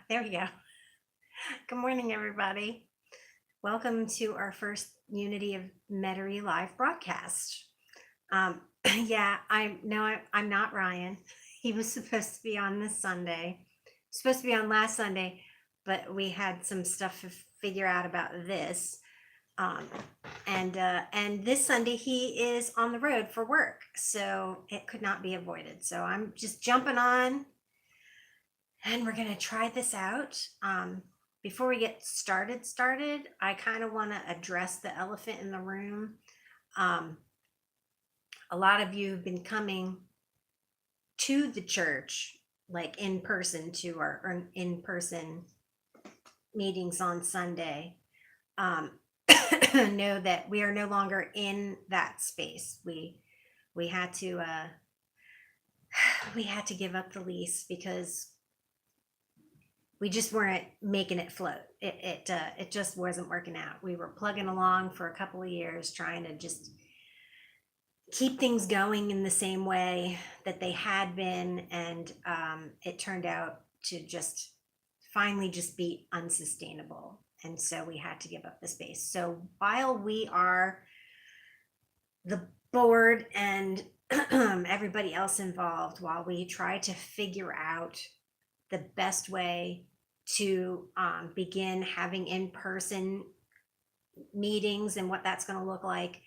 There we go. Good morning, everybody. Welcome to our first Unity of Metairie live broadcast. Um, yeah, I know I'm not Ryan. He was supposed to be on this Sunday, supposed to be on last Sunday, but we had some stuff to figure out about this. Um, and this Sunday he is on the road for work, so it could not be avoided. So I'm just jumping on and we're going to try this out. Before we get started, I kind of want to address the elephant in the room. Um, a lot of you have been coming to the church, like in person to our in person meetings on Sunday. Um, know that we are no longer in that space. We had to we had to give up the lease because we just weren't making it float. It just wasn't working out. We were plugging along for a couple of years, trying to just keep things going in the same way that they had been, and it turned out to just finally just be unsustainable. And so we had to give up the space. So while we are the board and everybody else involved, while we try to figure out the best way to begin having in-person meetings and what that's going to look like,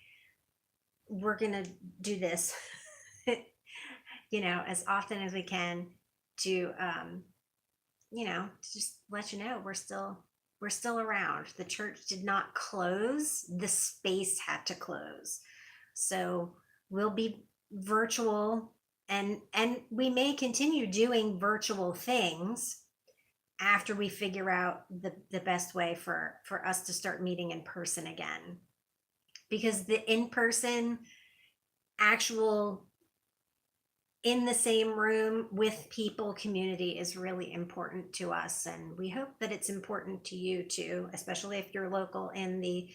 we're going to do this as often as we can to just let you know we're still around. The church did not close, the space had to close. So we'll be virtual, and we may continue doing virtual things after we figure out the best way for us to start meeting in person again, because the in-person actual in the same room with people community is really important to us, and we hope that it's important to you too, especially if you're local in the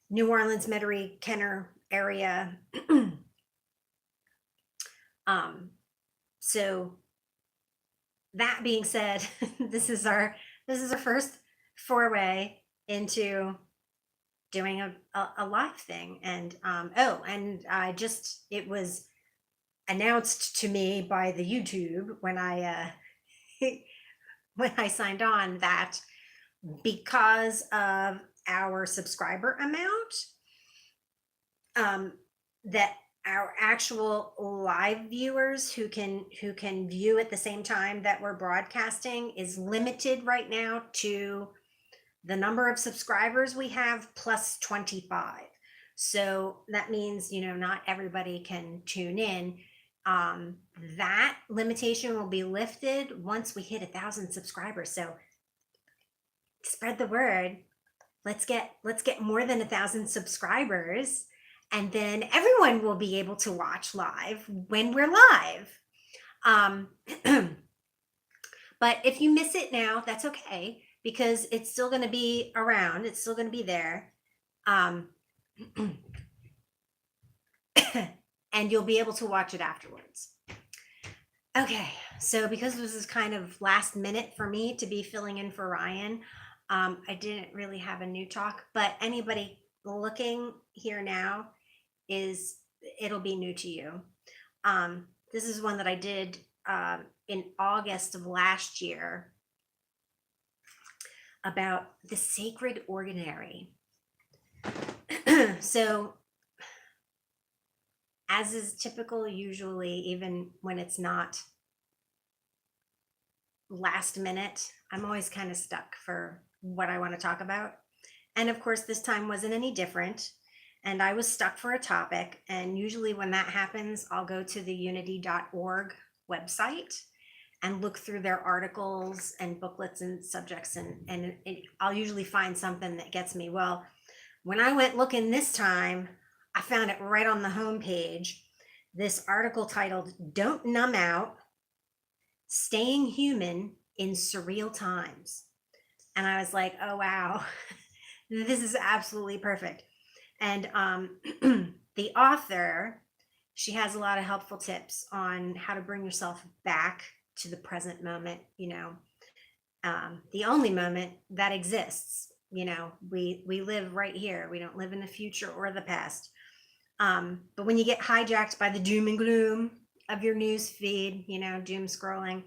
New Orleans, Metairie, Kenner area. So that being said, this is our first foray into doing a live thing. And and it was announced to me by the YouTube when I when I signed on that because of our subscriber amount, that our actual live viewers who can view at the same time that we're broadcasting is limited right now to the number of subscribers we have plus 25. So that means not everybody can tune in. That limitation will be lifted once we hit 1,000 subscribers. So spread the word. Let's get more than 1,000 subscribers, and then everyone will be able to watch live when we're live. But if you miss it now, that's okay, because it's still going to be around. It's still going to be there. And you'll be able to watch it afterwards. Okay, so because this is kind of last minute for me to be filling in for Ryan, I didn't really have a new talk, but anybody looking here now, it'll be new to you. This is one that I did in August of last year about the sacred ordinary. So, as is typical, usually, even when it's not last minute, I'm always kind of stuck for what I want to talk about. And of course, this time wasn't any different. And I was stuck for a topic. And usually when that happens, I'll go to the unity.org website and look through their articles and booklets and subjects. And I'll usually find something that gets me. Well, when I went looking this time, I found it right on the homepage. This article titled "Don't Numb Out, Staying Human in Surreal Times." And I was like, oh, wow, this is absolutely perfect. And the author, she has a lot of helpful tips on how to bring yourself back to the present moment, the only moment that exists. We live right here. We don't live in the future or the past. But when you get hijacked by the doom and gloom of your news feed, doom scrolling,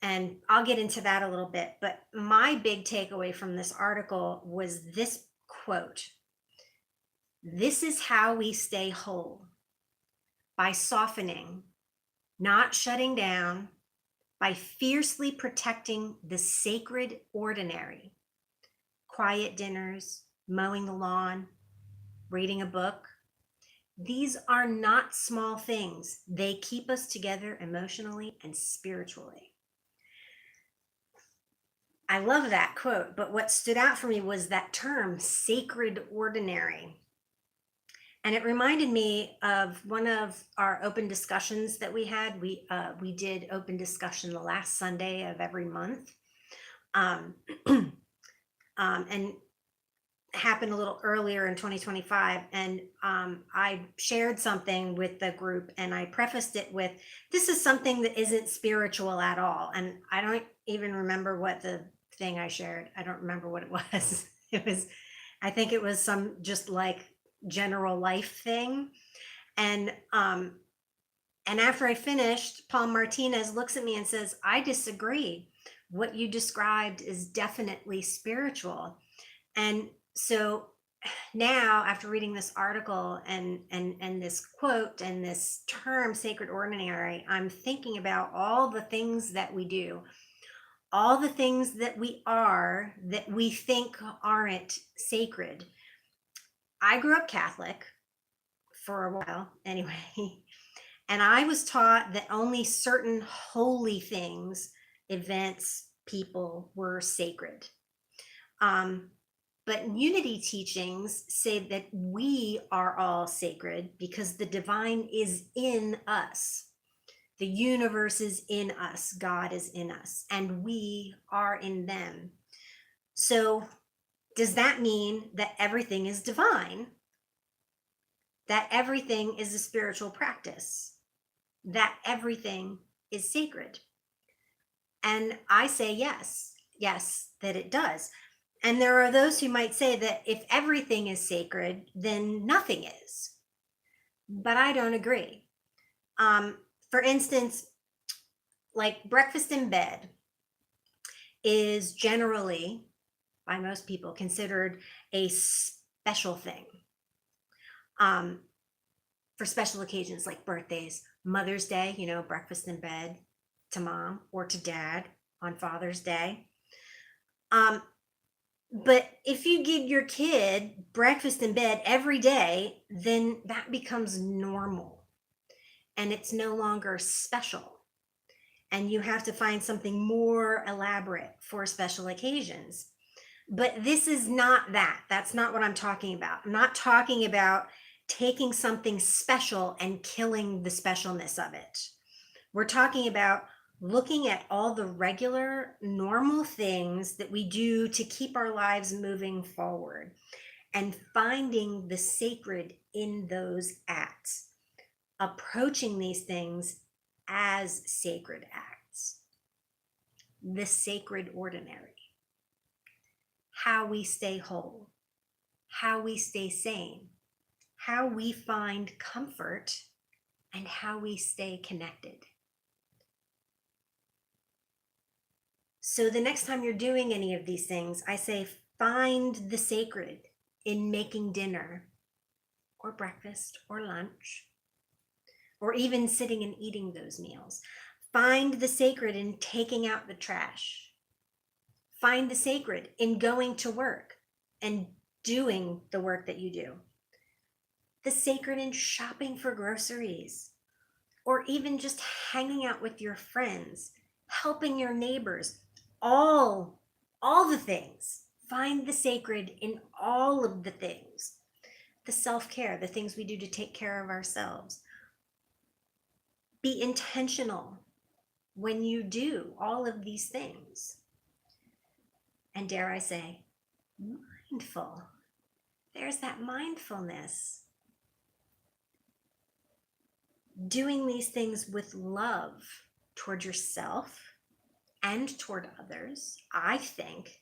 and I'll get into that a little bit. But my big takeaway from this article was this quote: "This is how we stay whole, by softening, not shutting down, by fiercely protecting the sacred ordinary. Quiet dinners, mowing the lawn, reading a book. These are not small things. They keep us together emotionally and spiritually." I love that quote, but what stood out for me was that term, sacred ordinary. And it reminded me of one of our open discussions that we had. We did open discussion the last Sunday of every month, um, and happened a little earlier in 2025. And I shared something with the group, and I prefaced it with, "This is something that isn't spiritual at all." And I don't even remember what the thing I shared. I don't remember what it was. I think it was some just like general life thing. And after I finished, Paul Martinez looks at me and says, "I disagree. What you described is definitely spiritual." And so now, after reading this article and this quote and this term, sacred ordinary, I'm thinking about all the things that we do, all the things that we are that we think aren't sacred. I grew up Catholic for a while anyway, and I was taught that only certain holy things, events, people were sacred. Um, but unity teachings say that we are all sacred because the divine is in us. The universe is in us. God is in us, and we are in them. So, does that mean that everything is divine? That everything is a spiritual practice? That everything is sacred? And I say yes, that it does. And there are those who might say that if everything is sacred, then nothing is. But I don't agree. For instance, like breakfast in bed is generally, by most people, considered a special thing. For special occasions like birthdays, Mother's Day, breakfast in bed to mom or to dad on Father's Day. But if you give your kid breakfast in bed every day, then that becomes normal and it's no longer special. And you have to find something more elaborate for special occasions. But this is not that. That's not what I'm talking about. I'm not talking about taking something special and killing the specialness of it. We're talking about looking at all the regular, normal things that we do to keep our lives moving forward and finding the sacred in those acts, approaching these things as sacred acts. The sacred ordinary. How we stay whole, how we stay sane, how we find comfort, and how we stay connected. So the next time you're doing any of these things, I say find the sacred in making dinner or breakfast or lunch, or even sitting and eating those meals. Find the sacred in taking out the trash. Find the sacred in going to work and doing the work that you do. The sacred in shopping for groceries, or even just hanging out with your friends, helping your neighbors, all the things. Find the sacred in all of the things. The self-care, the things we do to take care of ourselves. Be intentional when you do all of these things. And dare I say, mindful. There's that mindfulness. Doing these things with love toward yourself and toward others, I think,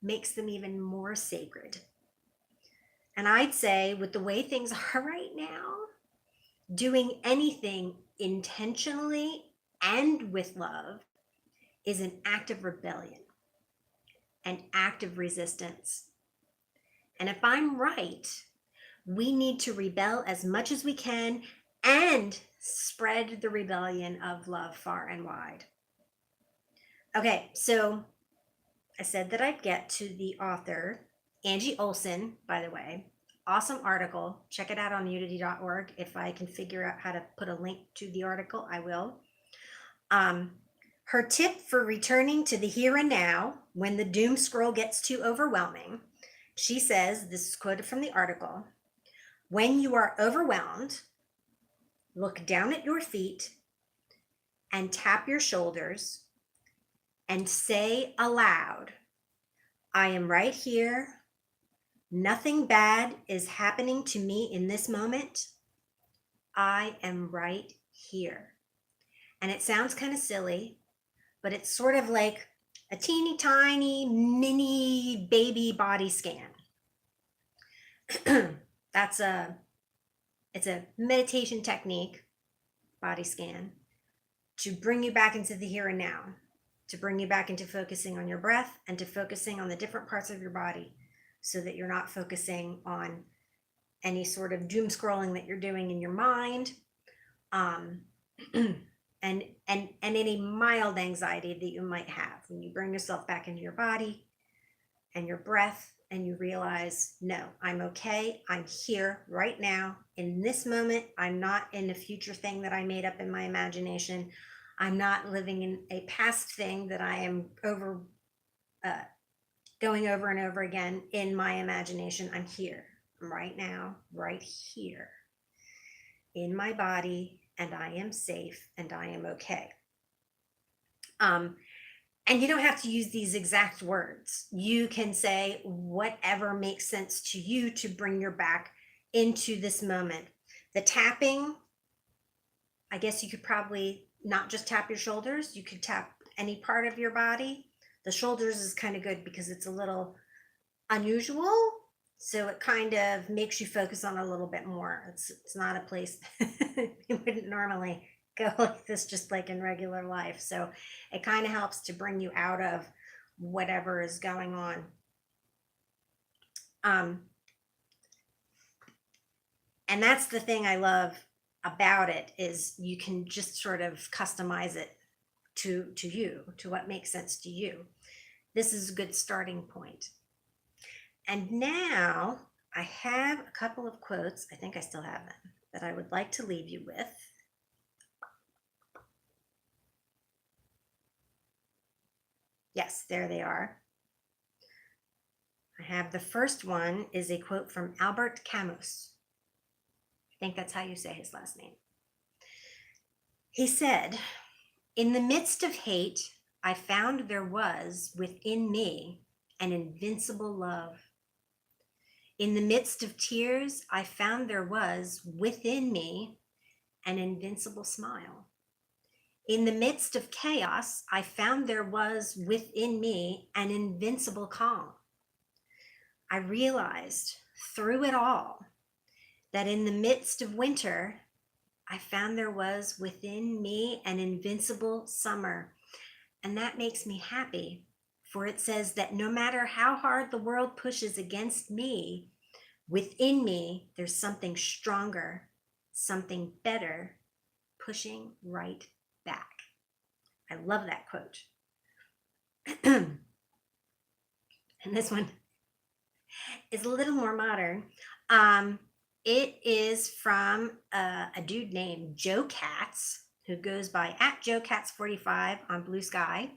makes them even more sacred. And I'd say, with the way things are right now, doing anything intentionally and with love is an act of rebellion, an act of resistance. And if I'm right, we need to rebel as much as we can and spread the rebellion of love far and wide. Okay, so I said that I'd get to the author, Angie Olson, by the way. Awesome article. Check it out on unity.org. If I can figure out how to put a link to the article, I will. Her tip for returning to the here and now when the doom scroll gets too overwhelming. She says, this is quoted from the article, when you are overwhelmed, look down at your feet and tap your shoulders and say aloud, I am right here. Nothing bad is happening to me in this moment. I am right here. And it sounds kind of silly, but it's sort of like a teeny tiny mini baby body scan. It's a meditation technique, body scan, to bring you back into the here and now, to bring you back into focusing on your breath and to focusing on the different parts of your body so that you're not focusing on any sort of doom scrolling that you're doing in your mind, and any mild anxiety that you might have when you bring yourself back into your body and your breath and you realize, no, I'm okay. I'm here right now in this moment. I'm not in a future thing that I made up in my imagination. I'm not living in a past thing that I am going over and over again in my imagination. I'm here right now, right here in my body, and I am safe and I am okay. And you don't have to use these exact words. You can say whatever makes sense to you to bring your back into this moment. The tapping, I guess you could probably not just tap your shoulders, you could tap any part of your body. The shoulders is kind of good because it's a little unusual. So it kind of makes you focus on a little bit more. It's not a place you wouldn't normally go like this just like in regular life. So it kind of helps to bring you out of whatever is going on. And that's the thing I love about it is you can just sort of customize it to you, to what makes sense to you. This is a good starting point. And now I have a couple of quotes, I think I still have them, that I would like to leave you with. Yes, there they are. I have the first one is a quote from Albert Camus. I think that's how you say his last name. He said, in the midst of hate, I found there was within me an invincible love. In the midst of tears, I found there was within me an invincible smile. In the midst of chaos, I found there was within me an invincible calm. I realized through it all that in the midst of winter, I found there was within me an invincible summer. And that makes me happy, for it says that no matter how hard the world pushes against me, within me, there's something stronger, something better, pushing right back. I love that quote. And this one is a little more modern. It is from a dude named Joe Katz, who goes by @JoeKatz45 on Blue Sky.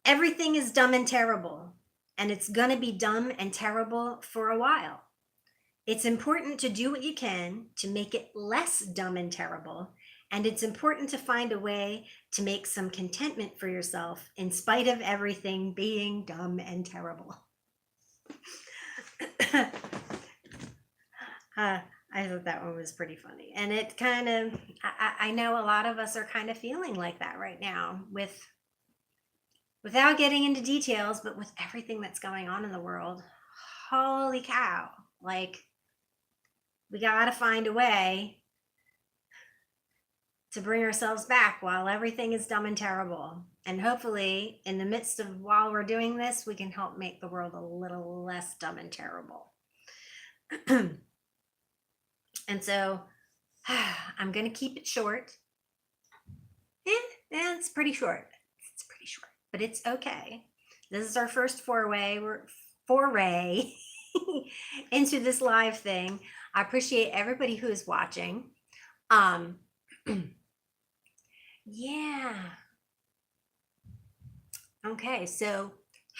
Everything is dumb and terrible, and it's going to be dumb and terrible for a while. It's important to do what you can to make it less dumb and terrible, and it's important to find a way to make some contentment for yourself in spite of everything being dumb and terrible. I thought that one was pretty funny. And it kind of, I know a lot of us are kind of feeling like that right now with without getting into details, but with everything that's going on in the world, holy cow, like we got to find a way to bring ourselves back while everything is dumb and terrible. And hopefully, in the midst of while we're doing this, we can help make the world a little less dumb and terrible. And so I'm going to keep it short. It's pretty short. It's pretty short, but it's okay. This is our first foray into this live thing. I appreciate everybody who is watching. Yeah. Okay, so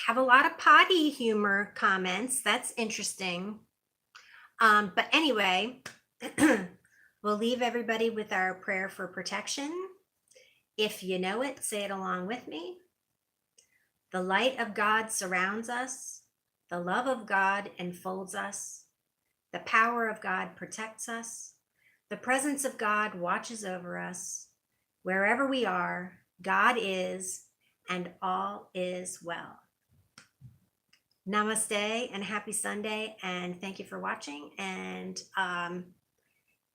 have a lot of potty humor comments. That's interesting. But anyway, we'll leave everybody with our prayer for protection. If you know it, say it along with me. The light of God surrounds us. The love of God enfolds us. The power of God protects us. The presence of God watches over us. Wherever we are, God is, and all is well. Namaste and happy Sunday, and thank you for watching. And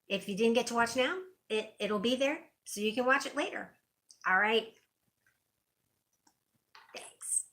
if you didn't get to watch now, it'll be there so you can watch it later. All right. Thanks.